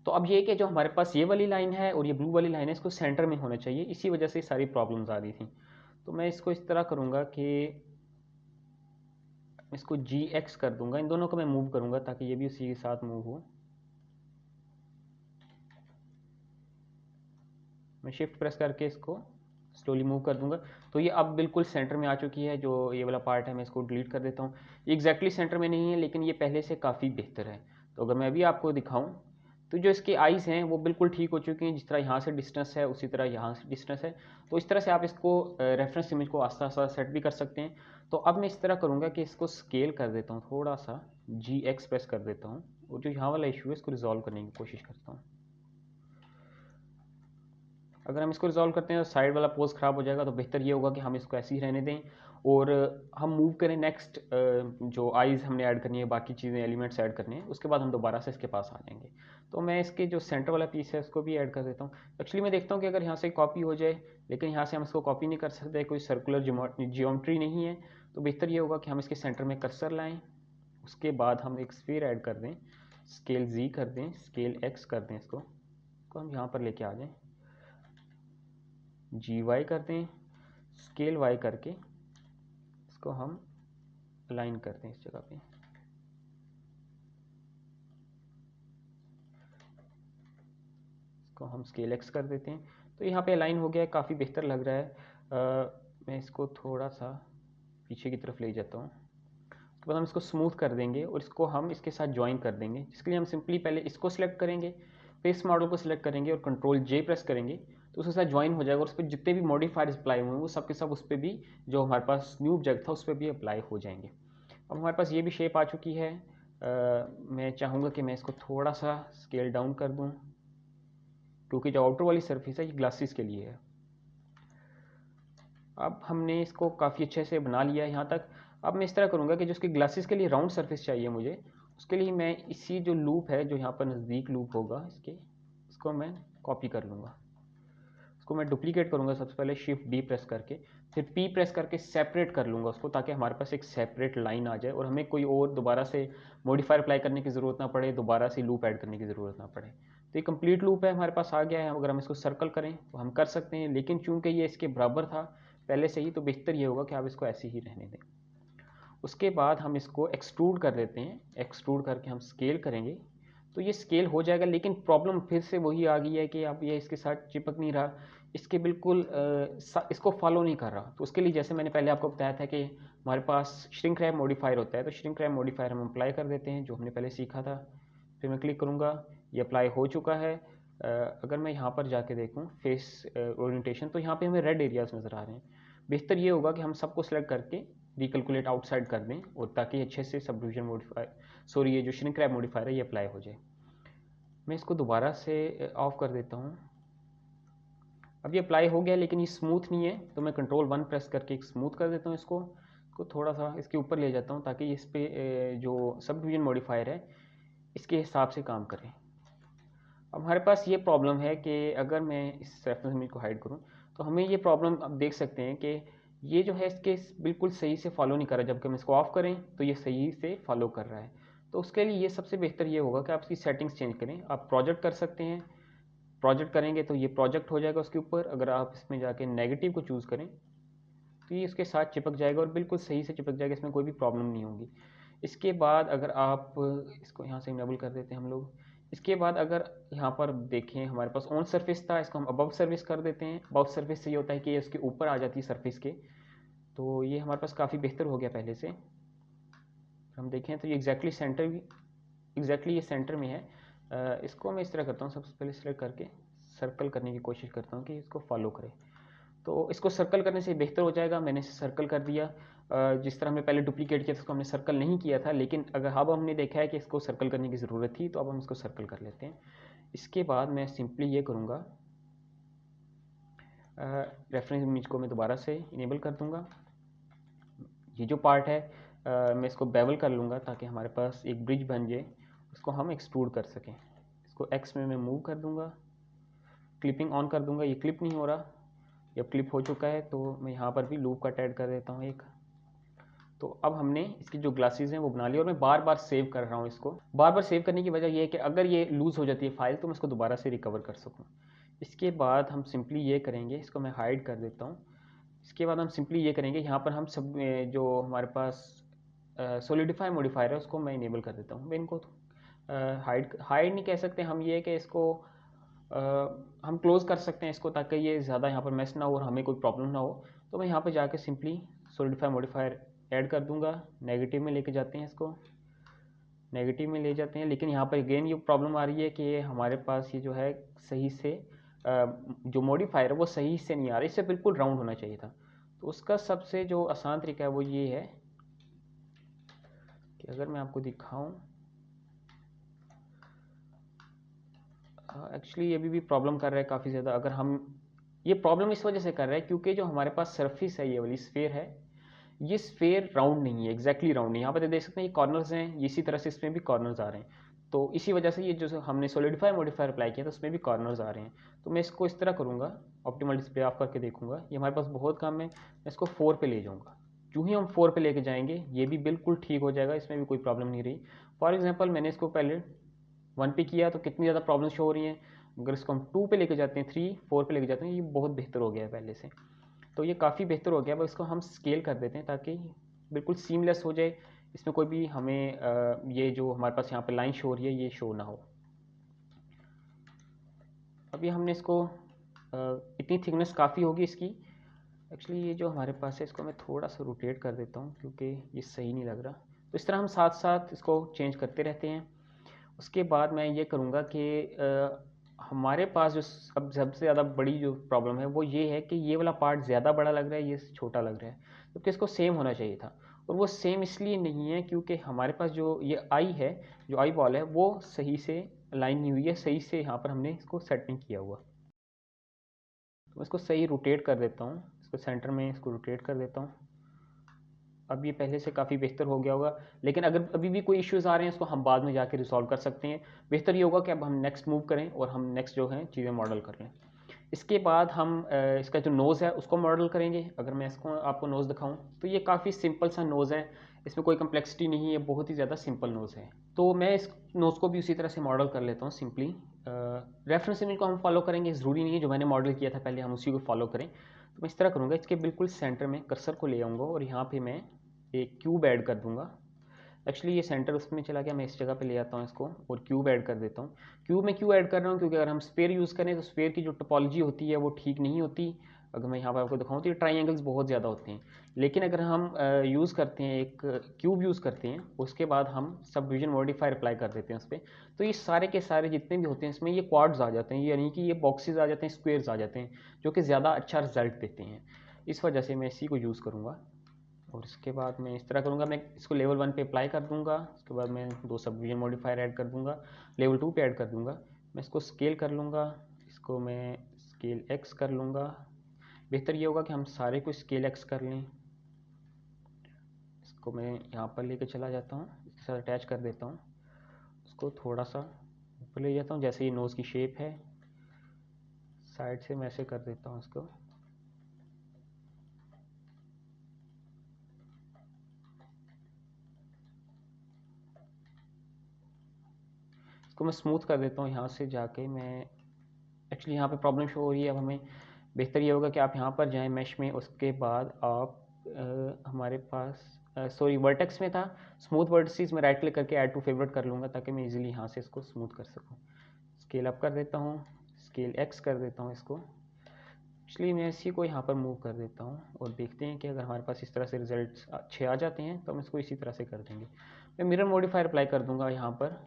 तो अब ये कि जो हमारे पास ये वाली लाइन है और ये ब्लू वाली लाइन है, इसको सेंटर में होना चाहिए, इसी वजह से सारी प्रॉब्लम्स आ रही थी। तो मैं इसको इस तरह करूँगा कि इसको जी एक्स कर दूंगा, इन दोनों को मैं मूव करूँगा ताकि ये भी उसी के साथ मूव हो। मैं शिफ्ट प्रेस करके इसको स्लोली मूव कर दूंगा। तो ये अब बिल्कुल सेंटर में आ चुकी है। जो ये वाला पार्ट है मैं इसको डिलीट कर देता हूँ। ये एग्जैक्टली सेंटर में नहीं है, लेकिन ये पहले से काफ़ी बेहतर है। तो अगर मैं अभी आपको दिखाऊं तो जो इसके आइज़ हैं वो बिल्कुल ठीक हो चुकी हैं। जिस तरह यहाँ से डिस्टेंस है उसी तरह यहाँ से डिस्टेंस है। तो इस तरह से आप इसको रेफरेंस इमेज को आस्ता आस्ता सेट भी कर सकते हैं। तो अब मैं इस तरह करूँगा कि इसको स्केल कर देता हूँ, थोड़ा सा जी एक्स प्रेस कर देता हूँ और जो यहाँ वाला इशू है इसको रिजॉल्व करने की कोशिश करता हूँ। अगर हम इसको रिजॉल्व करते हैं तो साइड वाला पोज ख़राब हो जाएगा। तो बेहतर ये होगा कि हम इसको ऐसे ही रहने दें और हम मूव करें नेक्स्ट। जो आइज़ हमने ऐड करनी है, बाकी चीज़ें एलिमेंट्स ऐड करने हैं, उसके बाद हम दोबारा से इसके पास आ जाएंगे। तो मैं इसके जो सेंटर वाला पीस है उसको भी ऐड कर देता हूँ। एक्चुअली मैं देखता हूँ कि अगर यहाँ से कॉपी हो जाए, लेकिन यहाँ से हम इसको कॉपी नहीं कर सकते, कोई सर्कुलर जियोमेट्री नहीं है। तो बेहतर ये होगा कि हम इसके सेंटर में कर्सर लाएँ, उसके बाद हम एक स्फीयर ऐड कर दें, स्केल जी कर दें, स्केल एक्स कर दें, इसको हम यहाँ पर लेके आ जाएं, जी वाई करते हैं, स्केल वाई करके इसको हम अलाइन करते हैं इस जगह पे। इसको हम स्केल एक्स कर देते हैं। तो यहाँ पे अलाइन हो गया है, काफ़ी बेहतर लग रहा है। मैं इसको थोड़ा सा पीछे की तरफ ले जाता हूँ। उसके बाद हम इसको स्मूथ कर देंगे और इसको हम इसके साथ ज्वाइन कर देंगे, जिसके लिए हम सिंपली पहले इसको सिलेक्ट करेंगे, फिर इस मॉडल को सिलेक्ट करेंगे और कंट्रोल जे प्रेस करेंगे। तो उसके साथ ज्वाइन हो जाएगा और उस पर जितने भी मॉडिफायर्स अप्लाई हुए हैं वो सब के सब उस पर भी, जो हमारे पास न्यू ऑब्जेक्ट था उस पर भी अप्लाई हो जाएंगे। अब हमारे पास ये भी शेप आ चुकी है। मैं चाहूँगा कि मैं इसको थोड़ा सा स्केल डाउन कर दूँ, क्योंकि जो आउटर वाली सरफेस है ये ग्लासेस के लिए है। अब हमने इसको काफ़ी अच्छे से बना लिया है यहाँ तक। अब मैं इस तरह करूँगा कि जो उसके ग्लासेस के लिए राउंड सरफेस चाहिए मुझे, उसके लिए मैं इसी जो लूप है, जो यहाँ पर नज़दीक लूप होगा इसके, इसको मैं कॉपी कर लूँगा। इसको मैं डुप्लीकेट करूँगा, सबसे पहले शिफ्ट डी प्रेस करके, फिर पी प्रेस करके सेपरेट कर लूँगा उसको, ताकि हमारे पास एक सेपरेट लाइन आ जाए और हमें कोई और दोबारा से मॉडिफायर अप्लाई करने की ज़रूरत ना पड़े, दोबारा से लूप ऐड करने की ज़रूरत ना पड़े। तो ये कंप्लीट लूप है हमारे पास आ गया है। अगर हम इसको सर्कल करें तो हम कर सकते हैं, लेकिन चूंकि ये इसके बराबर था पहले से ही, तो बेहतर ये होगा कि आप इसको ऐसे ही रहने दें। उसके बाद हम इसको एक्सट्रूड कर लेते हैं। एक्सट्रूड करके हम स्केल करेंगे तो ये स्केल हो जाएगा, लेकिन प्रॉब्लम फिर से वही आ गई है कि अब ये इसके साथ चिपक नहीं रहा, इसके बिल्कुल इसको फॉलो नहीं कर रहा। तो उसके लिए जैसे मैंने पहले आपको बताया था कि हमारे पास श्रिंक रैप मॉडिफायर होता है, तो श्रिंक रैप मॉडिफायर हम अप्लाई कर देते हैं, जो हमने पहले सीखा था। फिर मैं क्लिक करूँगा, ये अप्लाई हो चुका है। अगर मैं यहाँ पर जाके देखूँ फेस ओरिएंटेशन, तो यहाँ पे हमें रेड एरियाज नज़र आ रहे हैं। बेहतर ये होगा कि हम सबको सेलेक्ट करके रिकैलकुलेट आउटसाइड कर दें, और ताकि अच्छे से सब डिवीजन मॉडिफायर, सॉरी ये जो श्रिंक रैप मॉडिफायर है ये अप्लाई हो जाए। मैं इसको दोबारा से ऑफ कर देता हूँ। अब ये अप्लाई हो गया, लेकिन ये स्मूथ नहीं है, तो मैं कंट्रोल 1 प्रेस करके स्मूथ कर देता हूँ इसको थोड़ा सा इसके ऊपर ले जाता हूँ, ताकि इस पर जो सब डिवीजन मॉडिफायर है इसके हिसाब से काम करें। अब हमारे पास ये प्रॉब्लम है कि अगर मैं इस रेफरेंस इमेज को हाइड करूँ तो हमें ये प्रॉब्लम अब देख सकते हैं कि ये जो है इसके बिल्कुल सही से फॉलो नहीं कर रहा, जबकि हम इसको ऑफ करें तो ये सही से फॉलो कर रहा है। तो उसके लिए ये सबसे बेहतर ये होगा कि आप इसकी सेटिंग्स चेंज करें। आप प्रोजेक्ट कर सकते हैं, प्रोजेक्ट करेंगे तो ये प्रोजेक्ट हो जाएगा उसके ऊपर। अगर आप इसमें जाके नेगेटिव को चूज़ करें तो ये इसके साथ चिपक जाएगा और बिल्कुल सही से चिपक जाएगा, इसमें कोई भी प्रॉब्लम नहीं होगी। इसके बाद अगर आप इसको यहाँ से इनेबल कर देते हैं हम लोग। इसके बाद अगर यहाँ पर देखें हमारे पास ऑन सरफेस था, इसको हम अबव सरफेस कर देते हैं। अबव सरफेस से ये होता है कि ये उसके ऊपर आ जाती है सरफेस के। तो ये हमारे पास काफ़ी बेहतर हो गया पहले से। हम देखें तो ये एग्जैक्टली सेंटर भी, एग्जैक्टली ये सेंटर में है। इसको मैं इस तरह करता हूँ, सबसे पहले सेलेक्ट करके सर्कल करने की कोशिश करता हूँ कि इसको फॉलो करे। तो इसको सर्कल करने से बेहतर हो जाएगा। मैंने इसे सर्कल कर दिया। जिस तरह हमने पहले डुप्लीकेट किया था उसको हमने सर्कल नहीं किया था, लेकिन अगर अब हमने देखा है कि इसको सर्कल करने की ज़रूरत थी, तो अब हम इसको सर्कल कर लेते हैं। इसके बाद मैं सिंपली ये करूँगा, रेफरेंस इमेज को मैं दोबारा से इनेबल कर दूँगा। ये जो पार्ट है मैं इसको बेवल कर लूँगा ताकि हमारे पास एक ब्रिज बन जाए, उसको हम एक्सट्रूड कर सकें। इसको एक्स में मैं मूव कर दूँगा, क्लिपिंग ऑन कर दूँगा। ये क्लिप नहीं हो रहा, ये अब क्लिप हो चुका है। तो मैं यहाँ पर भी लूप कट ऐड कर देता हूँ एक। तो अब हमने इसकी जो ग्लासेस हैं वो बना ली और मैं बार बार सेव कर रहा हूँ इसको। बार बार सेव करने की वजह ये है कि अगर ये लूज़ हो जाती है फाइल तो मैं इसको दोबारा से रिकवर कर सकूँ। इसके बाद हम सिंपली ये करेंगे, इसको मैं हाइड कर देता हूँ। इसके बाद हम सिंपली ये करेंगे, यहाँ पर हम सब जो हमारे पास सॉलिडिफाई मॉडिफायर है उसको मैं इनेबल कर देता हूँ। मैं इनको हाइड नहीं कह सकते हम, ये कि इसको हम क्लोज़ कर सकते हैं इसको, ताकि ये ज़्यादा यहाँ पर मेस ना हो और हमें कोई प्रॉब्लम ना हो। तो मैं यहाँ पर जाके सिंपली सॉलिडिफाई मॉडिफायर ऐड कर दूंगा। नेगेटिव में लेके जाते हैं इसको, नेगेटिव में ले जाते हैं। लेकिन यहाँ पर अगेन ये प्रॉब्लम आ रही है कि हमारे पास ये जो है सही से जो मॉडिफायर है वो सही से नहीं आ रहा, इससे बिल्कुल राउंड होना चाहिए था। तो उसका सबसे जो आसान तरीका है वो ये है कि अगर मैं आपको दिखाऊं, एक्चुअली ये भी प्रॉब्लम कर रहा है काफ़ी ज़्यादा। अगर हम ये प्रॉब्लम इस वजह से कर रहा है क्योंकि जो हमारे पास सरफेस है, ये वाली स्फीयर है, ये स्फीयर राउंड नहीं है, एग्जैक्टली राउंड नहीं। यहाँ पर देख सकते हैं ये कॉर्नर्स हैं, इसी तरह से इसमें भी कॉर्नर्स आ रहे हैं। तो इसी वजह से ये जो हमने सॉलिडिफाई मॉडिफायर अप्लाई किया था उसमें भी कॉर्नर्स आ रहे हैं। तो मैं इसको इस तरह करूँगा, ऑप्टिमल डिस्प्ले ऑफ करके देखूंगा। ये हमारे पास बहुत कम है, मैं इसको 4 पे ले जाऊँगा। जो ही हम 4 पे लेके जाएंगे ये भी बिल्कुल ठीक हो जाएगा, इसमें भी कोई प्रॉब्लम नहीं रही। फॉर एग्जाम्पल मैंने इसको पहले 1 पे किया तो कितनी ज़्यादा प्रॉब्लम शो हो रही हैं। अगर इसको हम 2 पे लेके जाते हैं, 3, 4 पे लेके जाते हैं, ये बहुत बेहतर हो गया है पहले से। तो ये काफ़ी बेहतर हो गया है। अब इसको हम स्केल कर देते हैं ताकि बिल्कुल सीमलेस हो जाए, इसमें कोई भी हमें ये जो हमारे पास यहाँ पे लाइन शो हो रही है ये शो ना हो। अभी हमने इसको इतनी थिकनेस काफ़ी होगी इसकी। एक्चुअली ये जो हमारे पास है इसको मैं थोड़ा सा रोटेट कर देता हूँ क्योंकि ये सही नहीं लग रहा। तो इस तरह हम साथ साथ इसको चेंज करते रहते हैं। उसके बाद मैं ये करूँगा कि हमारे पास जो अब सबसे ज़्यादा बड़ी जो प्रॉब्लम है वो ये है कि ये वाला पार्ट ज़्यादा बड़ा लग रहा है, ये छोटा लग रहा है, क्योंकि इसको सेम होना चाहिए था। और वो सेम इसलिए नहीं है क्योंकि हमारे पास जो ये आई है, जो आई बॉल है, वो सही से लाइन नहीं हुई है, सही से यहाँ पर हमने इसको सेट नहीं किया हुआ। तो मैं इसको सही रोटेट कर देता हूँ, इसको सेंटर में इसको रोटेट कर देता हूँ। अब ये पहले से काफ़ी बेहतर हो गया होगा, लेकिन अगर अभी भी कोई इश्यूज़ आ रहे हैं इसको हम बाद में जाके रिसॉल्व कर सकते हैं। बेहतर ये होगा कि अब हम नेक्स्ट मूव करें और हम नेक्स्ट जो है चीज़ें मॉडल कर लें। इसके बाद हम इसका जो नोज़ है उसको मॉडल करेंगे। अगर मैं इसको आपको नोज़ दिखाऊं तो ये काफ़ी सिंपल सा नोज़ है, इसमें कोई कम्प्लेक्सिटी नहीं है, बहुत ही ज़्यादा सिंपल नोज़ है। तो मैं इस नोज़ को भी उसी तरह से मॉडल कर लेता हूँ सिंपली। रेफरेंस इमेज को हम फॉलो करेंगे, ज़रूरी नहीं है जो मैंने मॉडल किया था पहले हम उसी को फॉलो करें। तो मैं इस तरह करूँगा, इसके बिल्कुल सेंटर में कर्सर को ले आऊँगा और यहाँ पर मैं एक क्यूब ऐड कर दूँगा। एक्चुअली ये सेंटर उसमें चला गया, मैं इस जगह पे ले आता हूँ इसको और क्यूब ऐड कर देता हूँ। क्यूब में क्यों ऐड कर रहा हूँ क्योंकि अगर हम स्फीयर यूज़ करें तो स्फीयर की जो टोपोलॉजी होती है वो ठीक नहीं होती। अगर मैं यहाँ पर आपको दिखाऊँ तो ये ट्राइंगल्स बहुत ज़्यादा होते हैं। लेकिन अगर हम यूज़ करते हैं एक क्यूब यूज़ करते हैं, उसके बाद हम सब डिवीजन मॉडिफायर अप्लाई कर देते हैं उस पर, तो ये सारे के सारे जितने भी होते हैं इसमें ये क्वाड्स आ जाते हैं, यानी कि ये बॉक्सेस आ जाते हैं, स्क्वेयर्स आ जाते हैं, जो कि ज़्यादा अच्छा रिजल्ट देते हैं। इस वजह से मैं इसी को यूज़ करूँगा। और इसके बाद मैं इस तरह करूँगा, मैं इसको लेवल 1 पे अप्लाई कर दूँगा। उसके बाद मैं 2 सब डिवीजन मॉडिफायर ऐड कर दूँगा, लेवल 2 पे ऐड कर दूँगा। मैं इसको स्केल कर लूँगा, इसको मैं स्केल एक्स कर लूँगा। बेहतर ये होगा कि हम सारे को स्केल एक्स कर लें। इसको मैं यहाँ पर लेके चला जाता हूँ, इसके साथ अटैच कर देता हूँ, उसको थोड़ा सा ऊपर ले जाता हूँ। जैसे ये नोज़ की शेप है, साइड से मैं ऐसे कर देता हूँ इसको। इसको मैं स्मूथ कर देता हूँ यहाँ से जाके। मैं एक्चुअली यहाँ पे प्रॉब्लम शो हो रही है। अब हमें बेहतर ये होगा कि आप यहाँ पर जाएं मैश में, उसके बाद आप हमारे पास सॉरी वर्टेक्स में था स्मूथ वर्टिसेस में राइट क्लिक करके ऐड टू फेवरेट कर लूँगा ताकि मैं इजीली यहाँ से इसको स्मूथ कर सकूँ। स्केल अप कर देता हूँ, स्केल एक्स कर देता हूँ इसको। इसलिए मैं इसी को यहाँ पर मूव कर देता हूँ और देखते हैं कि अगर हमारे पास इस तरह से रिजल्ट्स अच्छे आ जाते हैं तो हम इसको इसी तरह से कर देंगे। मैं मिरर मॉडिफायर अप्लाई कर दूँगा यहाँ पर,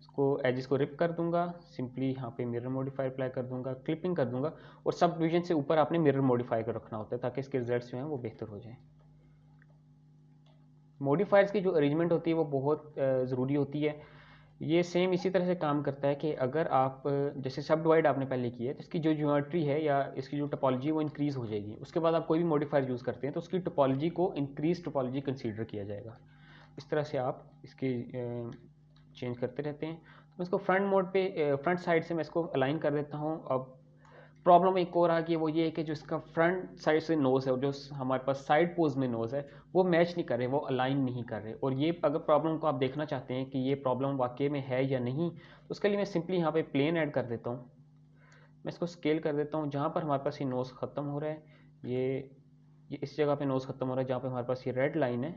इसको एजिस को रिप कर दूंगा, सिंपली यहाँ पे मिरर मॉडिफायर अप्लाई कर दूंगा, क्लिपिंग कर दूंगा। और सब डिवीजन से ऊपर आपने मिरर मॉडिफायर कर रखना होता है ताकि इसके रिजल्ट्स जो हैं वो बेहतर हो जाए। मॉडिफायर्स की जो अरेंजमेंट होती है वो बहुत ज़रूरी होती है। ये सेम इसी तरह से काम करता है कि अगर आप जैसे सब डिवाइड आपने पहले की है तो इसकी जो ज्योमेट्री है या इसकी जो टोपोलॉजी है वो इंक्रीज़ हो जाएगी। उसके बाद आप कोई भी मॉडिफायर यूज़ करते हैं तो उसकी टोपोलॉजी को इंक्रीज टोपोलॉजी कंसीडर किया जाएगा। इस तरह से आप इसकी चेंज करते रहते हैं। तो मैं इसको फ्रंट मोड पे फ्रंट साइड से मैं इसको अलाइन कर देता हूँ। अब प्रॉब्लम एक और आ गई, वो ये है कि जो इसका फ्रंट साइड से नोज़ है और जो हमारे पास साइड पोज में नोज़ है वो मैच नहीं कर रहे, वो अलाइन नहीं कर रहे। और ये अगर प्रॉब्लम को आप देखना चाहते हैं कि ये प्रॉब्लम वाकई में है या नहीं, तो उसके लिए मैं सिंपली यहाँ पे प्लेन ऐड कर देता हूँ। मैं इसको स्केल कर देता हूँ, जहाँ पर हमारे पास ये नोज़ ख़त्म हो रहा है, ये इस जगह पे नोज़ ख़त्म हो रहा है, जहाँ पे हमारे पास ये रेड लाइन है,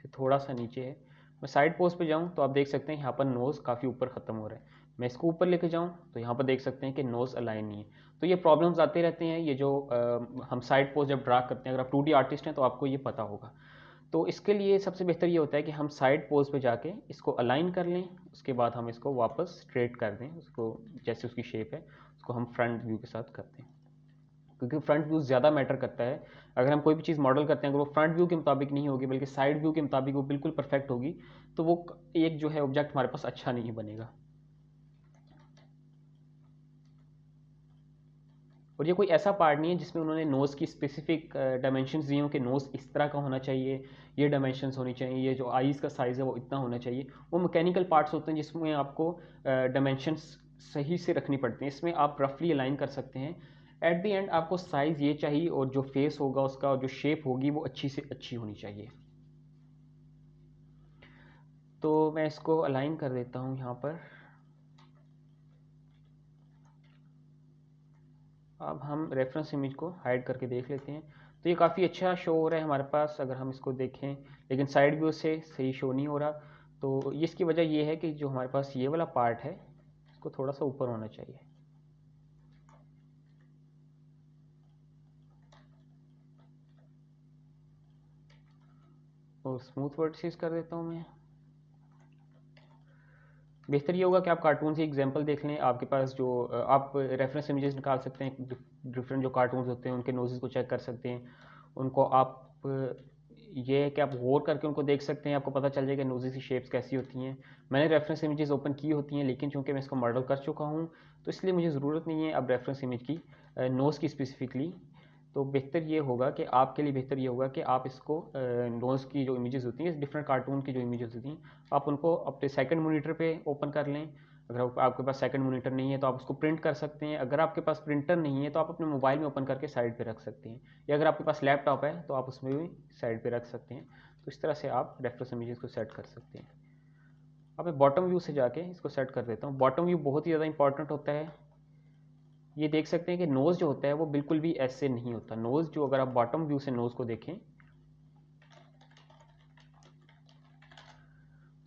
फिर थोड़ा सा नीचे है। मैं साइड पोज पे जाऊँ तो आप देख सकते हैं यहाँ पर नोज़ काफ़ी ऊपर ख़त्म हो रहा है। मैं इसको ऊपर लेके जाऊँ तो यहाँ पर देख सकते हैं कि नोज़ अलाइन नहीं है। तो ये प्रॉब्लम्स आते रहते हैं, ये जो हम साइड पोज जब ड्रा करते हैं, अगर आप 2D आर्टिस्ट हैं तो आपको ये पता होगा। तो इसके लिए सबसे बेहतर ये होता है कि हम साइड पोज पे जाके इसको अलाइन कर लें, उसके बाद हम इसको वापस स्ट्रेट कर दें, उसको जैसे उसकी शेप है उसको हम फ्रंट व्यू के साथ कर दें, क्योंकि फ्रंट व्यू ज़्यादा मैटर करता है। अगर हम कोई भी चीज़ मॉडल करते हैं, अगर वो फ्रंट व्यू के मुताबिक नहीं होगी बल्कि साइड व्यू के मुताबिक वो बिल्कुल परफेक्ट होगी, तो वो एक जो है ऑब्जेक्ट हमारे पास अच्छा नहीं बनेगा। और ये कोई ऐसा पार्ट नहीं है जिसमें उन्होंने नोज़ की स्पेसिफिक डायमेंशंस दिए हों कि नोज़ इस तरह का होना चाहिए, ये डायमेंशंस होनी चाहिए, ये जो आईज़ का साइज़ है वो इतना होना चाहिए। वो मैकेनिकल पार्ट्स होते हैं जिसमें आपको डायमेंशंस सही से रखनी पड़ती हैं। इसमें आप रफली अलाइन कर सकते हैं। एट द एंड आपको साइज़ ये चाहिए और जो फेस होगा उसका और जो शेप होगी वो अच्छी से अच्छी होनी चाहिए। तो मैं इसको अलाइन कर देता हूँ यहाँ पर। अब हम रेफरेंस इमेज को हाइड करके देख लेते हैं। तो ये काफ़ी अच्छा शो हो रहा है हमारे पास अगर हम इसको देखें, लेकिन साइड व्यू से सही शो नहीं हो रहा। तो इसकी वजह ये है कि जो हमारे पास ये वाला पार्ट है इसको थोड़ा सा ऊपर होना चाहिए। और स्मूथ वर्टिसेस कर देता हूँ मैं। बेहतर ये होगा कि आप कार्टून से एग्जांपल देख लें। आपके पास जो आप रेफरेंस इमेजेस निकाल सकते हैं, डिफरेंट जो कार्टून्स होते हैं उनके नोजेस को चेक कर सकते हैं। उनको आप ये है कि आप गौर करके उनको देख सकते हैं, आपको पता चल जाएगा नोजेस की शेप्स कैसी होती हैं। मैंने रेफरेंस इमेजेस ओपन की होती हैं, लेकिन चूंकि मैं इसको मॉडल कर चुका हूँ तो इसलिए मुझे ज़रूरत नहीं है अब रेफरेंस इमेज की, नोज़ की स्पेसिफिकली। तो बेहतर ये होगा कि आपके लिए बेहतर ये होगा कि आप इसको नोज़ की जो इमेजेस होती हैं, डिफरेंट कार्टून की जो इमेजेस होती हैं, आप उनको अपने सेकंड मॉनिटर पे ओपन कर लें। अगर आपके पास सेकंड मॉनिटर नहीं है तो आप उसको प्रिंट कर सकते हैं। अगर आपके पास प्रिंटर नहीं है तो आप अपने मोबाइल में ओपन करके साइड पे रख सकते हैं, या अगर आपके पास लैपटॉप है तो आप उसमें भी साइड पे रख सकते हैं। तो इस तरह से आप रेफरेंस इमेजेस को सेट कर सकते हैं। अब मैं बॉटम व्यू से जाके इसको सेट कर देता हूँ। बॉटम व्यू बहुत ही ज़्यादा इंपॉर्टेंट होता है। ये देख सकते हैं कि नोज़ जो होता है वो बिल्कुल भी ऐसे नहीं होता। नोज़ जो, अगर आप बॉटम व्यू से नोज़ को देखें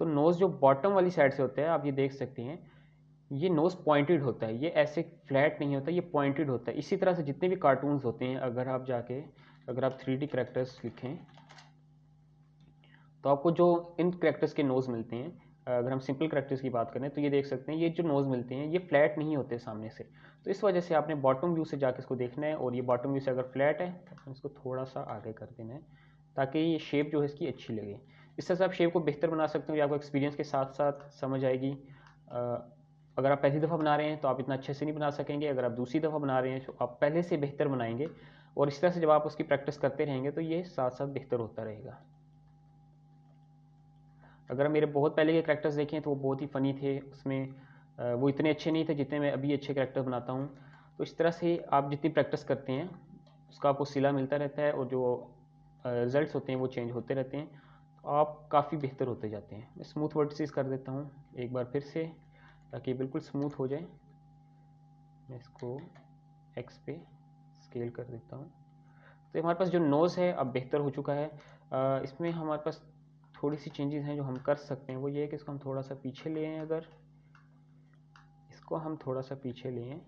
तो नोज़ जो बॉटम वाली साइड से होता है, आप ये देख सकते हैं ये नोज़ पॉइंटेड होता है, ये ऐसे फ्लैट नहीं होता, ये पॉइंटेड होता है। इसी तरह से जितने भी कार्टून्स होते हैं, अगर आप जाके अगर आप 3D कैरेक्टर्स लिखें तो आपको जो इन कैरेक्टर्स के नोज़ मिलते हैं, अगर हम सिंपल कैरेक्टर्स की बात करें तो ये देख सकते हैं ये जो नोज़ मिलते हैं ये फ्लैट नहीं होते सामने से। तो इस वजह से आपने बॉटम व्यू से जाके इसको देखना है, और ये बॉटम व्यू से अगर फ्लैट है तो हम इसको थोड़ा सा आगे कर देना है ताकि ये शेप जो है इसकी अच्छी लगे। इस तरह से आप शेप को बेहतर बना सकते हो, ये आपको एक्सपीरियंस के साथ साथ समझ आएगी। अगर आप पहली दफ़ा बना रहे हैं तो आप इतना अच्छे से नहीं बना सकेंगे, अगर आप दूसरी दफ़ा बना रहे हैं तो आप पहले से बेहतर बनाएंगे। और इस तरह से जब आप उसकी प्रैक्टिस करते रहेंगे तो ये साथ साथ बेहतर होता रहेगा। अगर मेरे बहुत पहले के करैक्टर्स देखें तो वो बहुत ही फ़नी थे, उसमें वो इतने अच्छे नहीं थे जितने मैं अभी अच्छे करैक्टर बनाता हूँ। तो इस तरह से आप जितनी प्रैक्टिस करते हैं उसका आपको सिला मिलता रहता है, और जो रिजल्ट्स होते हैं वो चेंज होते रहते हैं, तो आप काफ़ी बेहतर होते जाते हैं। मैं स्मूथ वर्टिसेस कर देता हूँ एक बार फिर से ताकि बिल्कुल स्मूथ हो जाए। मैं इसको एक्स पे स्केल कर देता हूँ। तो हमारे पास जो नोज़ है अब बेहतर हो चुका है। इसमें हमारे पास थोड़ी सी चेंजेस हैं जो हम कर सकते हैं, वो ये है कि इसको हम थोड़ा सा पीछे ले आएँ। अगर इसको हम थोड़ा सा पीछे ले आएँ,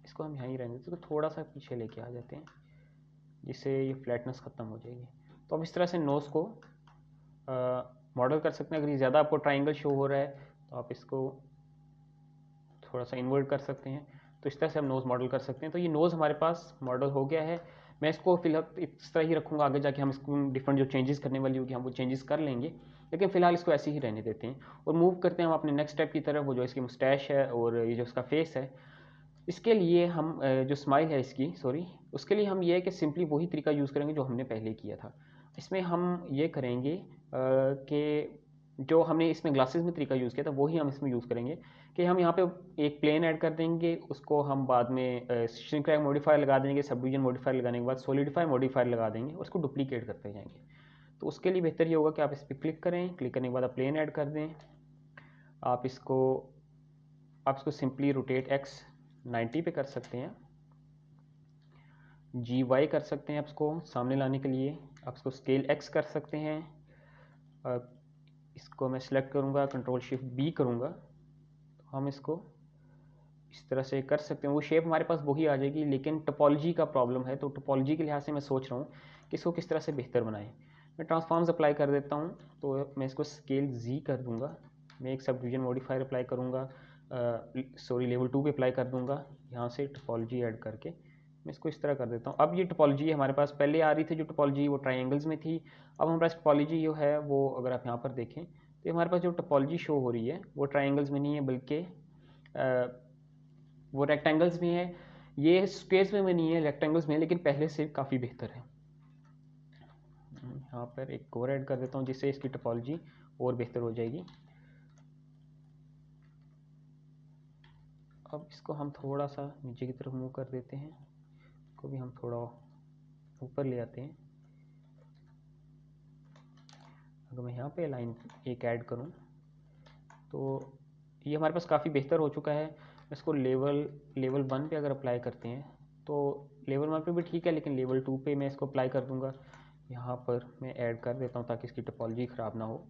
इसको हम यहीं रहने देते हैं, इसको थोड़ा सा पीछे लेके आ जाते हैं जिससे ये फ्लैटनेस ख़त्म हो जाएगी। तो अब इस तरह से नोज़ को मॉडल कर सकते हैं। अगर ये ज़्यादा आपको ट्राइंगल शो हो रहा है तो आप इसको थोड़ा सा इन्वर्ट कर सकते हैं। तो इस तरह से हम नोज़ मॉडल कर सकते हैं। तो ये नोज़ हमारे पास मॉडल हो गया है। मैं इसको फिलहाल इस तरह ही रखूँगा, आगे जाके हम इसको डिफरेंट जो चेंजेस करने वाली होगी हम वो चेंजेस कर लेंगे, लेकिन फ़िलहाल इसको ऐसे ही रहने देते हैं और मूव करते हैं हम अपने नेक्स्ट स्टेप की तरफ। वो जो इसकी मुस्टैश है और ये जो इसका फेस है, इसके लिए हम जो स्माइल है इसकी, सॉरी, उसके लिए हम ये है कि सिंपली वही तरीका यूज़ करेंगे जो हमने पहले किया था। इसमें हम ये करेंगे कि जो हमने इसमें ग्लासेस में तरीका यूज़ किया था वही हम इसमें यूज़ करेंगे कि हम यहाँ पे एक प्लेन ऐड कर देंगे, उसको हम बाद में श्रिंक रैग मॉडिफायर लगा देंगे, सब डिवीजन मॉडिफायर लगाने के बाद सॉलिडिफाई मॉडिफायर लगा देंगे और उसको डुप्लीकेट करते जाएंगे। तो उसके लिए बेहतर ये होगा कि आप इस पर क्लिक करें, क्लिक करने के बाद आप प्लेन ऐड कर दें। आप इसको सिंपली रोटेट एक्स 90 पे कर सकते हैं, जी वाई कर सकते हैं, आप इसको सामने लाने के लिए आप इसको स्केल एक्स कर सकते हैं। इसको मैं सिलेक्ट करूँगा, कंट्रोल शिफ्ट बी करूँगा, तो हम इसको इस तरह से कर सकते हैं। वो शेप हमारे पास वही आ जाएगी, लेकिन टोपोलॉजी का प्रॉब्लम है, तो टोपोलॉजी के लिहाज से मैं सोच रहा हूँ कि इसको किस तरह से बेहतर बनाएं। मैं ट्रांसफॉर्म्स अप्लाई कर देता हूँ, तो मैं इसको स्केल जी कर दूँगा। मैं एक सब डिवीजन मॉडिफायर अप्लाई करूँगा, लेवल 2 पे अप्लाई कर दूँगा, यहाँ से टोपोलॉजी ऐड करके मैं इसको इस तरह कर देता हूँ। अब ये टोपोलॉजी हमारे पास पहले आ रही थी, जो टोपोलॉजी वो ट्राइंगल्स में थी। अब हमारे पास टोपोलॉजी जो है वो, अगर आप यहाँ पर देखें तो हमारे पास जो टोपोलॉजी शो हो रही है वो ट्राइंगल्स में नहीं है, बल्कि वो रेक्टेंगल्स में है। ये स्क्वेयर्स में नहीं है, रेक्टेंगल्स में है, लेकिन पहले से काफ़ी बेहतर है। यहाँ पर एक और ऐड कर देता हूँ जिससे इसकी टोपोलॉजी और बेहतर हो जाएगी। अब इसको हम थोड़ा सा नीचे की तरफ मूव कर देते हैं, इसको भी हम थोड़ा ऊपर ले आते हैं। अगर मैं यहाँ पे लाइन एक ऐड करूँ तो ये हमारे पास काफ़ी बेहतर हो चुका है। इसको लेवल 1 पे अगर अप्लाई करते हैं तो लेवल 1 पे भी ठीक है, लेकिन लेवल 2 पे मैं इसको अप्लाई कर दूँगा। यहाँ पर मैं ऐड कर देता हूँ ताकि इसकी टोपोलॉजी ख़राब ना हो।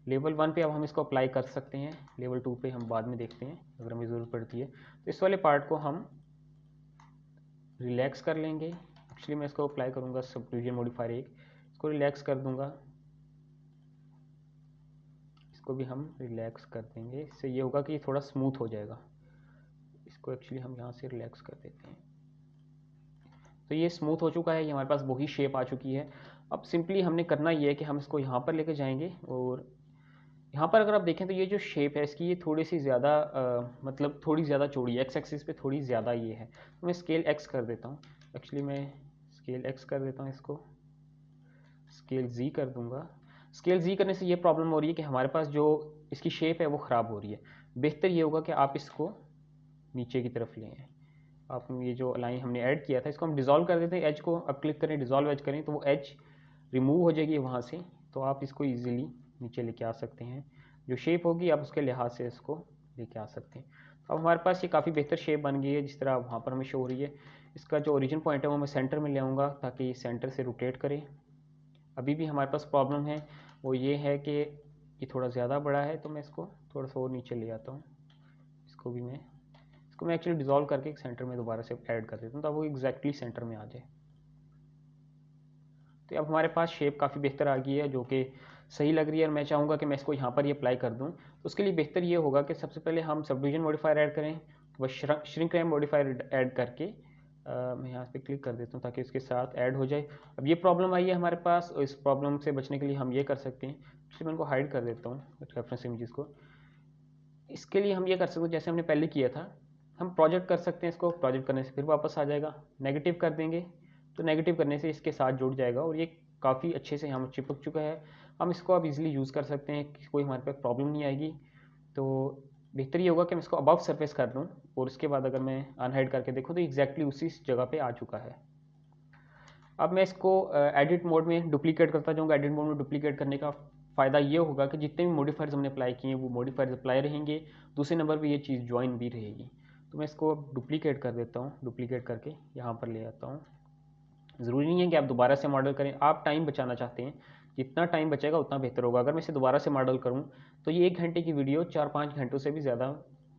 लेवल 1 पे अब हम इसको अप्लाई कर सकते हैं, लेवल 2 पे हम बाद में देखते हैं अगर हमें ज़रूरत पड़ती है। तो इस वाले पार्ट को हम रिलैक्स कर लेंगे। एक्चुअली मैं इसको अप्लाई करूँगा सब डिवीजन मॉडिफायर 1, इसको रिलैक्स कर दूँगा, इसको भी हम रिलैक्स कर देंगे। इससे ये होगा कि ये थोड़ा स्मूथ हो जाएगा। इसको एक्चुअली हम यहाँ से रिलैक्स कर देते हैं, तो ये स्मूथ हो चुका है, ये हमारे पास वही शेप आ चुकी है। अब सिंपली हमने करना ये है कि हम इसको यहाँ पर लेके जाएंगे, और यहाँ पर अगर आप देखें तो ये जो शेप है इसकी, ये थोड़ी सी ज़्यादा मतलब थोड़ी ज़्यादा चौड़ी है, एक्स एक्सिस पे थोड़ी ज़्यादा ये है, तो मैं स्केल एक्स कर देता हूँ। एक्चुअली मैं स्केल एक्स कर देता हूँ, इसको स्केल जी कर दूँगा। स्केल जी करने से ये प्रॉब्लम हो रही है कि हमारे पास जो इसकी शेप है वो ख़राब हो रही है। बेहतर ये होगा कि आप इसको नीचे की तरफ ले आएँ। आप ये जो लाइन हमने ऐड किया था इसको हम डिज़ोल्व कर देते हैं, एज को अब क्लिक करें, डिज़ोल्व एज करें, तो वो एज रिमूव हो जाएगी वहाँ से, तो आप इसको ईजिली नीचे लेके आ सकते हैं। जो शेप होगी आप उसके लिहाज से इसको लेके आ सकते हैं। अब हमारे पास ये काफ़ी बेहतर शेप बन गई है, जिस तरह वहाँ पर हमें शो हो रही है। इसका जो ओरिजिन पॉइंट है वो मैं सेंटर में ले आऊँगा ताकि ये सेंटर से रोटेट करे। अभी भी हमारे पास प्रॉब्लम है, वो ये है कि ये थोड़ा ज़्यादा बड़ा है, तो मैं इसको थोड़ा सा और नीचे ले आता हूँ। इसको मैं एक्चुअली डिज़ोल्व करके एक सेंटर में दोबारा से ऐड कर देता हूँ, तो वो एग्जैक्टली सेंटर में आ जाए। तो अब हमारे पास शेप काफ़ी बेहतर आ गई है, जो कि सही लग रही है, और मैं चाहूँगा कि मैं इसको यहाँ पर ये अप्लाई कर दूँ। तो उसके लिए बेहतर ये होगा कि सबसे पहले हम सब डिवीजन मॉडिफायर ऐड करें, वह श्रिंक रैम मॉडिफायर ऐड करके मैं यहाँ पे क्लिक कर देता हूँ ताकि उसके साथ ऐड हो जाए। अब ये प्रॉब्लम आई है हमारे पास, और इस प्रॉब्लम से बचने के लिए हम ये कर सकते हैं, इसलिए मैं इनको हाइड कर देता हूँ रेफरेंस इमेजेस को। इसके लिए हम ये कर सकते हैं जैसे हमने पहले किया था, हम प्रोजेक्ट कर सकते हैं, इसको प्रोजेक्ट करने से फिर वापस आ जाएगा। नेगेटिव कर देंगे तो नेगेटिव करने से इसके साथ जुड़ जाएगा, और ये काफ़ी अच्छे से हम चिपक चुका है। हम इसको अब इजीली यूज़ कर सकते हैं, कोई हमारे पास प्रॉब्लम नहीं आएगी। तो बेहतर ये होगा कि मैं इसको अबव सरफेस कर दूँ, और उसके बाद अगर मैं अनहाइड करके देखूँ तो एग्जैक्टली उसी जगह पे आ चुका है। अब मैं इसको एडिट मोड में डुप्लीकेट करता जाऊँगा। एडिट मोड में डुप्लीकेट करने का फ़ायदा ये होगा कि जितने भी मॉडिफायर्स हमने अप्लाई किए हैं वो मॉडिफायर्स अप्लाई रहेंगे, दूसरे नंबर पे ये चीज़ ज्वाइन भी रहेगी। तो मैं इसको डुप्लीकेट कर देता हूँ, डुप्लीकेट करके यहाँ पर ले आता हूँ। ज़रूरी नहीं है कि आप दोबारा से मॉडल करें, आप टाइम बचाना चाहते हैं, जितना टाइम बचेगा उतना बेहतर होगा। अगर मैं इसे दोबारा से मॉडल करूँ तो ये 1 घंटे की वीडियो 4-5 घंटों से भी ज़्यादा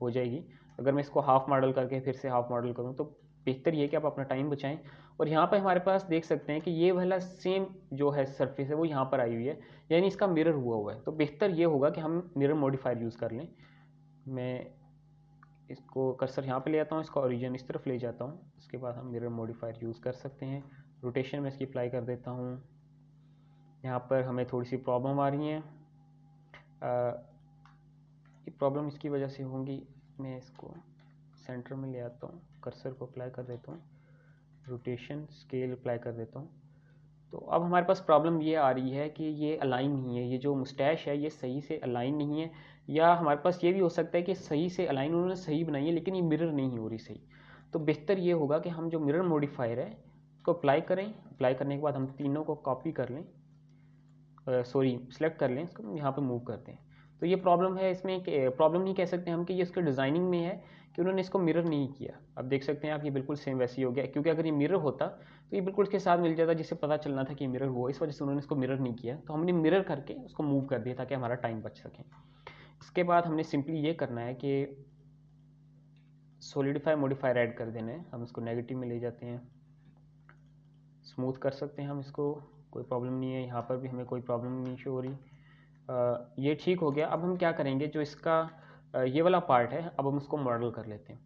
हो जाएगी। अगर मैं इसको हाफ़ मॉडल करके फिर से हाफ़ मॉडल करूँ तो बेहतर ये है कि आप अपना टाइम बचाएं। और यहाँ पर हमारे पास देख सकते हैं कि ये वाला सेम जो है सरफेस है वो यहाँ पर आई हुई है, यानी इसका मिरर हुआ है। तो बेहतर ये होगा कि हम मिरर मॉडिफायर यूज़ कर लें। मैं इसको कर्सर यहाँ पे ले आता हूँ, इसका ओरिजिन इस तरफ ले जाता हूँ, उसके बाद हम मिरर मॉडिफायर यूज़ कर सकते हैं। रोटेशन में इसकी अप्लाई कर देता हूँ। यहाँ पर हमें थोड़ी सी प्रॉब्लम आ रही है, ये प्रॉब्लम इसकी वजह से होंगी। मैं इसको सेंटर में ले आता हूँ, कर्सर को अप्लाई कर देता हूँ, रोटेशन स्केल अप्लाई कर देता हूँ। तो अब हमारे पास प्रॉब्लम ये आ रही है कि ये अलाइन नहीं है, ये जो मुस्टैश है ये सही से अलाइन नहीं है, या हमारे पास ये भी हो सकता है कि सही से अलाइन उन्होंने सही बनाई है लेकिन ये मिरर नहीं हो रही सही। तो बेहतर ये होगा कि हम जो मिरर मॉडिफायर है उसको अप्लाई करें। अप्लाई करने के बाद हम तीनों को कॉपी कर लें, सॉरी सेलेक्ट कर लें, इसको यहाँ पे मूव करते हैं। तो ये प्रॉब्लम है, इसमें एक प्रॉब्लम नहीं कह सकते हम कि ये उसके डिज़ाइनिंग में है कि उन्होंने इसको मिरर नहीं किया। अब देख सकते हैं आप, ये बिल्कुल सेम वैसे ही हो गया, क्योंकि अगर ये मिरर होता तो ये बिल्कुल इसके साथ मिल जाता, जिससे पता चलना था कि मिरर हुआ। इस वजह से उन्होंने इसको मिरर नहीं किया, तो हमने मिरर करके उसको मूव कर दिया ताकि हमारा टाइम बच सके। इसके बाद हमने सिंपली ये करना है कि सॉलिडिफाई मॉडिफायर ऐड कर देना है। हम इसको नेगेटिव में ले जाते हैं, स्मूथ कर सकते हैं हम इसको, कोई प्रॉब्लम नहीं है। यहाँ पर भी हमें कोई प्रॉब्लम नहीं शो हो रही। ये ठीक हो गया। अब हम क्या करेंगे, जो इसका ये वाला पार्ट है, अब हम उसको मॉडल कर लेते हैं।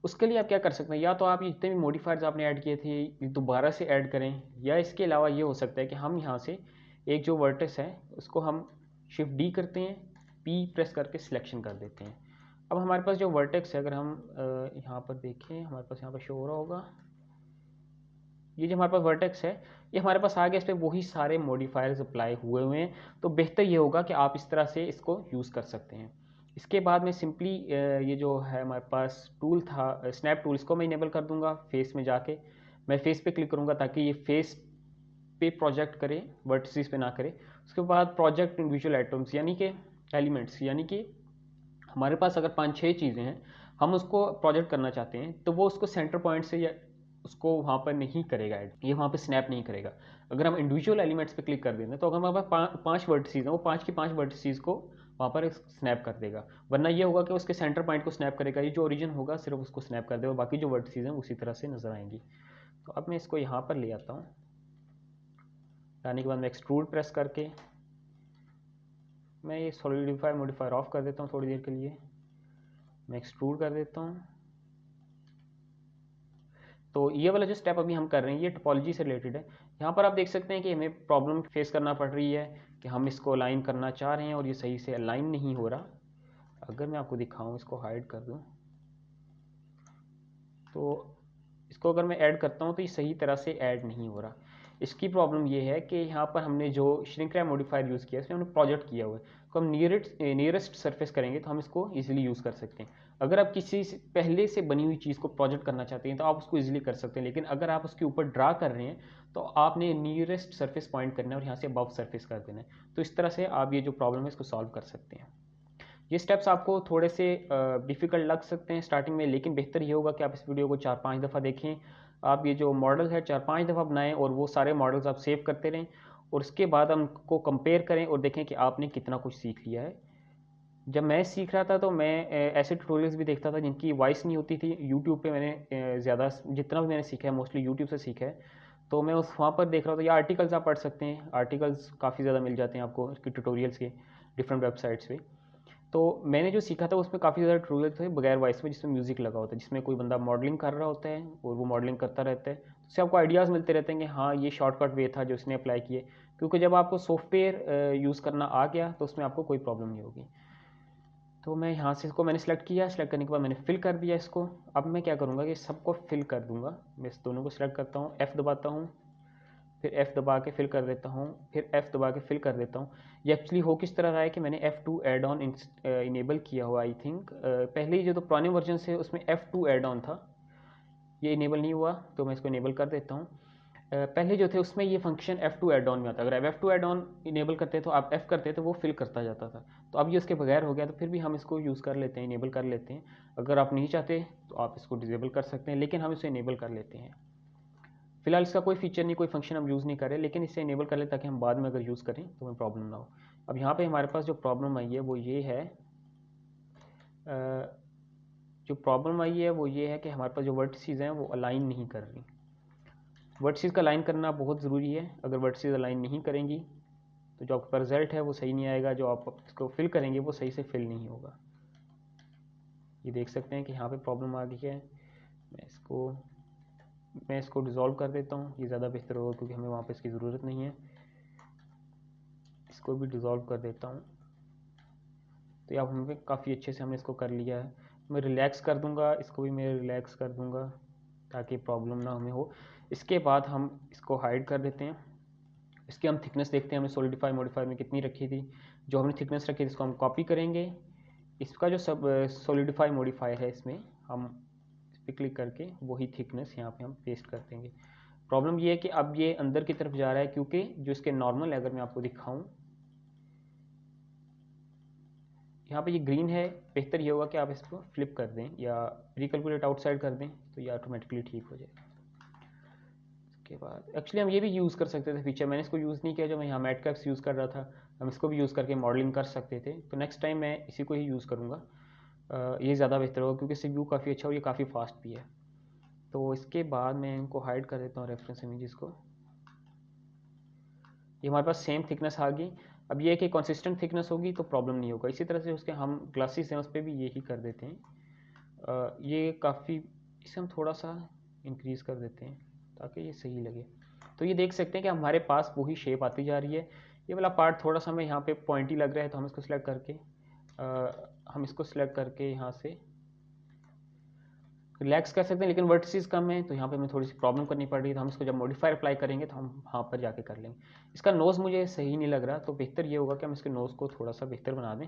उसके लिए आप क्या कर सकते हैं, या तो आप ये जितने भी मॉडिफायर्स आपने ऐड किए थे ये दोबारा से ऐड करें, या इसके अलावा ये हो सकता है कि हम यहाँ से एक जो वर्टेक्स है उसको हम शिफ्ट डी करते हैं, पी प्रेस करके सिलेक्शन कर देते हैं। अब हमारे पास जो वर्टेक्स है, अगर हम यहाँ पर देखें, हमारे पास यहाँ पर शो हो रहा होगा, ये जो हमारे पास वर्टेक्स है ये हमारे पास आ गया। इस पर वही सारे मॉडिफायर्स अप्लाई हुए हुए हैं। तो बेहतर ये होगा कि आप इस तरह से इसको यूज़ कर सकते हैं। इसके बाद में सिंपली ये जो है हमारे पास टूल था स्नैप टूल, इसको मैं इनेबल कर दूंगा। फेस में जाके मैं फेस पे क्लिक करूंगा ताकि ये फेस पे प्रोजेक्ट करे, वर्टिसेस पे ना करे। उसके बाद प्रोजेक्ट इंडिविजुअल आइटम्स यानी कि एलिमेंट्स, यानी कि हमारे पास अगर 5-6 चीज़ें हैं, हम उसको प्रोजेक्ट करना चाहते हैं, तो वो उसको सेंटर पॉइंट से या उसको वहाँ पर नहीं करेगा ऐड, ये वहाँ पे स्नैप नहीं करेगा। अगर हम इंडिविजुअल एलिमेंट्स पे क्लिक कर देंगे तो अगर हमारे पास 5 वर्टिसेस हैं, वो 5 की 5 वर्टिसेस को वहाँ पर स्नैप कर देगा। वरना ये होगा कि उसके सेंटर पॉइंट को स्नैप करेगा, ये जो ओरिजिन होगा सिर्फ उसको स्नैप कर देगा, बाकी जो वर्टिसेस हैं उसी तरह से नजर आएंगी। तो अब मैं इसको यहाँ पर ले आता हूँ। लाने के बाद मैं एक्सट्रूड प्रेस करके मैं ये सॉलिडिफाई मॉडिफायर ऑफ कर देता हूँ थोड़ी देर के लिए। मैं एक्सट्रूड कर देता हूँ। तो ये वाला जो स्टेप अभी हम कर रहे हैं ये टोपोलॉजी से रिलेटेड है। यहाँ पर आप देख सकते हैं कि हमें प्रॉब्लम फेस करना पड़ रही है कि हम इसको अलाइन करना चाह रहे हैं और ये सही से अलाइन नहीं हो रहा। अगर मैं आपको दिखाऊं, इसको हाइड कर दूं, तो इसको अगर मैं ऐड करता हूं तो ये सही तरह से ऐड नहीं हो रहा। इसकी प्रॉब्लम ये है कि यहाँ पर हमने जो श्रिंक रैप मॉडिफायर यूज़ किया है इसमें हमने प्रोजेक्ट किया हुआ है। तो हम नियरेस्ट सरफेस करेंगे तो हम इसको इजीली यूज़ कर सकते हैं। अगर आप किसी पहले से बनी हुई चीज़ को प्रोजेक्ट करना चाहते हैं तो आप उसको इजीली कर सकते हैं, लेकिन अगर आप उसके ऊपर ड्रा कर रहे हैं तो आपने नियरेस्ट सरफेस पॉइंट करना है और यहाँ से अबव सरफेस कर देना है। तो इस तरह से आप ये जो प्रॉब्लम है इसको सॉल्व कर सकते हैं। ये स्टेप्स आपको थोड़े से डिफ़िकल्ट लग सकते हैं स्टार्टिंग में, लेकिन बेहतर ये होगा कि आप इस वीडियो को 4-5 दफ़ा देखें। आप ये जो मॉडल है 4-5 दफ़ा बनाएं और वो सारे मॉडल्स आप सेव करते रहें, और उसके बाद हमको कंपेयर करें और देखें कि आपने कितना कुछ सीख लिया है। जब मैं सीख रहा था तो मैं ऐसे ट्यूटोरियल्स भी देखता था जिनकी वॉइस नहीं होती थी। यूट्यूब पे मैंने ज़्यादा जितना भी मैंने सीखा है मोस्टली यूट्यूब से सीखा है। तो मैं उस वहाँ पर देख रहा था, या आर्टिकल्स आप पढ़ सकते हैं, आर्टिकल्स काफ़ी ज़्यादा मिल जाते हैं आपको इसके ट्यूटोरियल्स के डिफरेंट वेबसाइट्स पे। तो मैंने जो सीखा था उसमें काफ़ी ज़्यादा ट्यूटोरियल थे बगैर वॉइस में, जिसमें म्यूज़िक लगा होता है, जिसमें कोई बंदा मॉडलिंग कर रहा होता है और वो मॉडलिंग करता रहता है। तो उससे आपको आइडियाज़ मिलते रहते हैं कि हाँ ये शॉर्टकट वे था जो इसने अप्लाई किए, क्योंकि जब आपको सॉफ्टवेयर यूज़ करना आ गया तो उसमें आपको कोई प्रॉब्लम नहीं होगी। तो मैं यहाँ से इसको मैंने सेलेक्ट किया, सेलेक्ट करने के बाद मैंने फिल कर दिया इसको। अब मैं क्या करूँगा कि सबको फिल कर दूँगा। मैं इस दोनों को सिलेक्ट करता हूँ, F दबाता हूँ, फिर F दबा के फिल कर देता हूँ, फिर F दबा के फिल कर देता हूँ। ये एक्चुअली हो किस तरह रहा है कि मैंने F2 एड ऑन इनेबल किया हुआ आई थिंक। पहले ही जो तो पुराने वर्जन से उसमें F2 एड ऑन था, ये इनेबल नहीं हुआ, तो मैं इसको इनेबल कर देता हूँ। पहले जो थे उसमें ये फंक्शन F2 एड ऑन में आता, अगर आप F2 एड ऑन इनेबल करते तो आप F करते तो वो फिल करता जाता था। तो अब ये उसके बगैर हो गया, तो फिर भी हम इसको यूज़ कर लेते हैं, इनेबल कर लेते हैं। अगर आप नहीं चाहते तो आप इसको डिसेबल कर सकते हैं, लेकिन हम इसे इनेबल कर लेते हैं। फिलहाल इसका कोई फीचर नहीं, कोई फंक्शन हम यूज़ नहीं कर रहे, लेकिन इसे इनेबल कर ले ताकि हम बाद में अगर यूज़ करें तो हमें प्रॉब्लम ना हो। अब यहाँ पे हमारे पास जो प्रॉब्लम आई है वो ये है, जो प्रॉब्लम आई है वो ये है कि हमारे पास जो वर्टिसेस हैं वो अलाइन नहीं कर रही। वर्टिसेस का अलाइन करना बहुत ज़रूरी है। अगर वर्टिसेस अलाइन नहीं करेंगी तो जो आपका रिजल्ट है वो सही नहीं आएगा, जो आप इसको फिल करेंगे वो सही से फिल नहीं होगा। ये देख सकते हैं कि यहाँ पे प्रॉब्लम आ गई है। मैं इसको डिज़ोल्व कर देता हूँ, ये ज़्यादा बेहतर होगा क्योंकि हमें वहाँ पे इसकी ज़रूरत नहीं है। इसको भी डिज़ोल्व कर देता हूँ। तो यहाँ हमें काफ़ी अच्छे से हमने इसको कर लिया है। मैं रिलैक्स कर दूँगा, इसको भी मैं रिलैक्स कर दूँगा ताकि प्रॉब्लम ना हमें हो। इसके बाद हम इसको हाइड कर देते हैं। इसकी हम थिकनेस देखते हैं, हमने सॉलिडिफाई मॉडिफाई में कितनी रखी थी। जो हमने थिकनेस रखी थी इसको हम कॉपी करेंगे। इसका जो सब सॉलिडिफाई मॉडिफायर है इसमें हम इस पर क्लिक करके वही थिकनेस यहाँ पे हम पेस्ट कर देंगे। प्रॉब्लम ये है कि अब ये अंदर की तरफ जा रहा है, क्योंकि जो इसके नॉर्मल है, अगर मैं आपको दिखाऊं, यहाँ पे ये ग्रीन है। बेहतर ये होगा कि आप इसको फ्लिप कर दें या रिकैलकुलेट आउटसाइड कर दें, तो ये ऑटोमेटिकली ठीक हो जाएगा। इसके बाद एक्चुअली हम ये भी यूज़ कर सकते थे फीचर, मैंने इसको यूज़ नहीं किया जब मैं यहाँ मैटकैप्स यूज़ कर रहा था। हम इसको भी यूज़ करके मॉडलिंग कर सकते थे, तो नेक्स्ट टाइम मैं इसी को ही यूज़ करूँगा। ये ज़्यादा बेहतर होगा क्योंकि इससे व्यू काफ़ी अच्छा और ये काफ़ी फास्ट भी है। तो इसके बाद मैं इनको हाइड कर देता हूँ रेफरेंस इमेजेस को। ये हमारे पास सेम थिकनेस आ गई। अब ये है कि कंसिस्टेंट थिकनेस होगी तो प्रॉब्लम नहीं होगा। इसी तरह से उसके हम ग्लासेस हैं उस पर भी यही कर देते हैं। ये काफ़ी, इसे हम थोड़ा सा इंक्रीज़ कर देते हैं ताकि ये सही लगे। तो ये देख सकते हैं कि हमारे पास वही शेप आती जा रही है। ये वाला पार्ट थोड़ा सा हमें यहाँ पे पॉइंटी लग रहा है, तो हम इसको सिलेक्ट करके यहाँ से रिलैक्स कर सकते हैं, लेकिन वर्टिसेस कम है तो यहाँ पे हमें थोड़ी सी प्रॉब्लम करनी पड़ रही है। तो हम इसको जब मॉडिफायर अप्लाई करेंगे तो हम वहाँ पर जाके कर लेंगे। इसका नोज़ मुझे सही नहीं लग रहा, तो बेहतर ये होगा कि हम इसके नोज़ को थोड़ा सा बेहतर बना दें।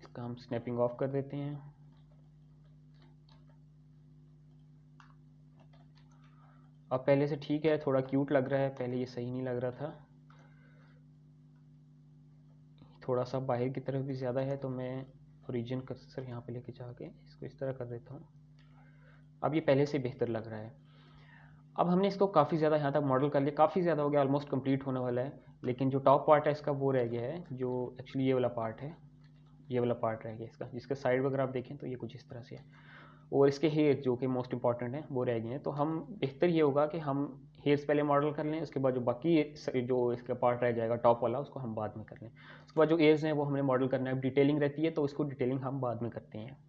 इसका हम स्नैपिंग ऑफ कर देते हैं। अब पहले से ठीक है, थोड़ा क्यूट लग रहा है, पहले ये सही नहीं लग रहा था। थोड़ा सा बाहर की तरफ भी ज़्यादा है, तो मैं ओरिजिन कर्सर यहाँ पे लेके जाके इसको इस तरह कर देता हूँ। अब ये पहले से बेहतर लग रहा है। अब हमने इसको काफ़ी ज़्यादा यहाँ तक मॉडल कर लिया, काफ़ी ज़्यादा हो गया, ऑलमोस्ट कंप्लीट होने वाला है। लेकिन जो टॉप पार्ट है इसका वो रह गया है, जो एक्चुअली ये वाला पार्ट है, ये वाला पार्ट रह गया इसका, जिसका साइड वगैरह आप देखें तो ये कुछ इस तरह से है। और इसके हेयर जो कि मोस्ट इंपॉर्टेंट है वो रह गए हैं। तो हम बेहतर ये होगा कि हम हेयर्स पहले मॉडल कर लें, उसके बाद जो बाकी जो इसका पार्ट रह जाएगा टॉप वाला उसको हम बाद में कर लें। उसके बाद जो एयर्स हैं वो हमने मॉडल करना है, डिटेलिंग रहती है तो उसको डिटेलिंग हम बाद में करते हैं।